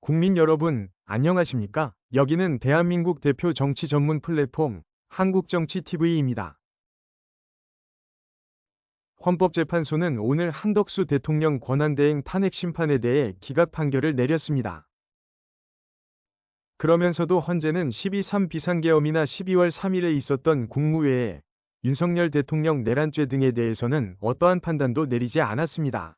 국민 여러분, 안녕하십니까? 여기는 대한민국 대표 정치 전문 플랫폼 한국정치TV입니다. 헌법재판소는 오늘 한덕수 대통령 권한대행 탄핵 심판에 대해 기각 판결을 내렸습니다. 그러면서도 헌재는 12.3 비상계엄이나 12월 3일에 있었던 국무회의, 윤석열 대통령 내란죄 등에 대해서는 어떠한 판단도 내리지 않았습니다.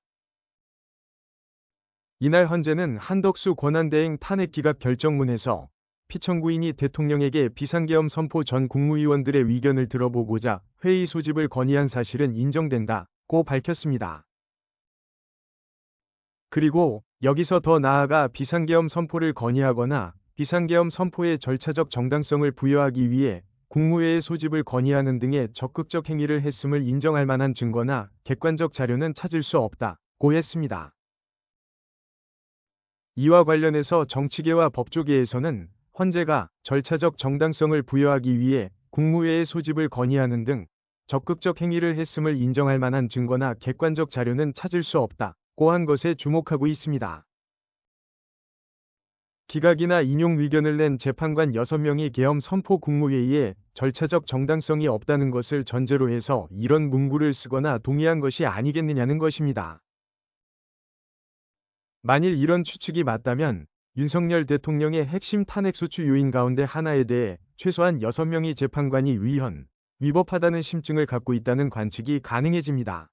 이날 헌재는 한덕수 권한대행 탄핵 기각 결정문에서 피청구인이 대통령에게 비상계엄 선포 전 국무위원들의 의견을 들어보고자 회의 소집을 건의한 사실은 인정된다고 밝혔습니다. 그리고 여기서 더 나아가 비상계엄 선포를 건의하거나 비상계엄 선포의 절차적 정당성을 부여하기 위해 국무회의 소집을 건의하는 등의 적극적 행위를 했음을 인정할 만한 증거나 객관적 자료는 찾을 수 없다고 했습니다. 이와 관련해서 정치계와 법조계에서는 헌재가 절차적 정당성을 부여하기 위해 국무회의 소집을 건의하는 등 적극적 행위를 했음을 인정할 만한 증거나 객관적 자료는 찾을 수 없다고 한 것에 주목하고 있습니다. 기각이나 인용 의견을 낸 재판관 6명이 계엄 선포 국무회의에 절차적 정당성이 없다는 것을 전제로 해서 이런 문구를 쓰거나 동의한 것이 아니겠느냐는 것입니다. 만일 이런 추측이 맞다면 윤석열 대통령의 핵심 탄핵소추 요인 가운데 하나에 대해 최소한 6명의 재판관이 위법하다는 심증을 갖고 있다는 관측이 가능해집니다.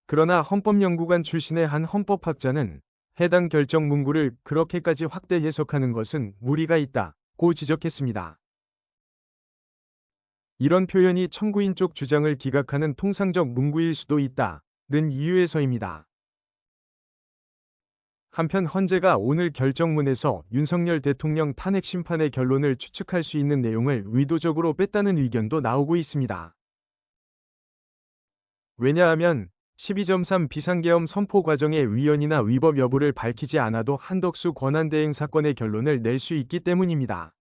그러나 헌법연구관 출신의 한 헌법학자는 해당 결정 문구를 그렇게까지 확대 해석하는 것은 무리가 있다고 지적했습니다. 이런 표현이 청구인 쪽 주장을 기각하는 통상적 문구일 수도 있다는 이유에서입니다. 한편 헌재가 오늘 결정문에서 윤석열 대통령 탄핵 심판의 결론을 추측할 수 있는 내용을 의도적으로 뺐다는 의견도 나오고 있습니다. 왜냐하면 12.3 비상계엄 선포 과정의 위헌이나 위법 여부를 밝히지 않아도 한덕수 권한대행 사건의 결론을 낼 수 있기 때문입니다.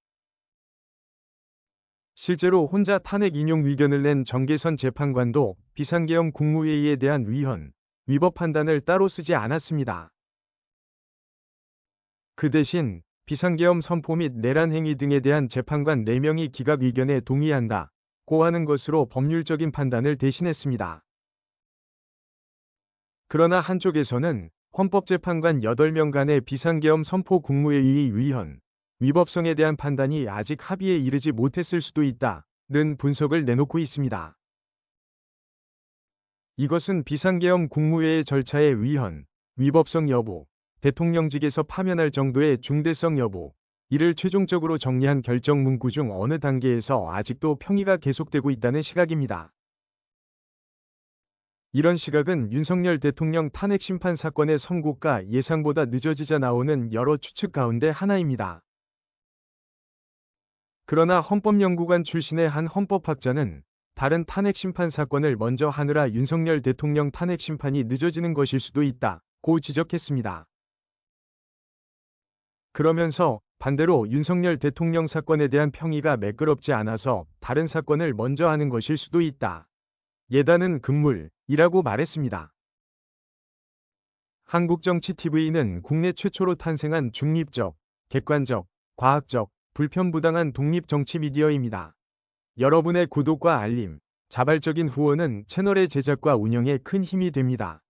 실제로 혼자 탄핵 인용 의견을 낸 정계선 재판관도 비상계엄 국무회의에 대한 위법 판단을 따로 쓰지 않았습니다. 그 대신 비상계엄 선포 및 내란 행위 등에 대한 재판관 4명이 기각 의견에 동의한다고 하는 것으로 법률적인 판단을 대신했습니다. 그러나 한쪽에서는 헌법재판관 8명 간의 비상계엄 선포 국무회의의 위법성에 대한 판단이 아직 합의에 이르지 못했을 수도 있다는 분석을 내놓고 있습니다. 이것은 비상계엄 국무회의 절차의 위법성 여부, 대통령직에서 파면할 정도의 중대성 여부, 이를 최종적으로 정리한 결정 문구 중 어느 단계에서 아직도 평의가 계속되고 있다는 시각입니다. 이런 시각은 윤석열 대통령 탄핵 심판 사건의 선고가 예상보다 늦어지자 나오는 여러 추측 가운데 하나입니다. 그러나 헌법연구관 출신의 한 헌법학자는 다른 탄핵 심판 사건을 먼저 하느라 윤석열 대통령 탄핵 심판이 늦어지는 것일 수도 있다고 지적했습니다. 그러면서 반대로 윤석열 대통령 사건에 대한 평의가 매끄럽지 않아서 다른 사건을 먼저 하는 것일 수도 있다. 예단은 금물이라고 말했습니다. 한국정치TV는 국내 최초로 탄생한 중립적, 객관적, 과학적, 불편부당한 독립 정치 미디어입니다. 여러분의 구독과 알림, 자발적인 후원은 채널의 제작과 운영에 큰 힘이 됩니다.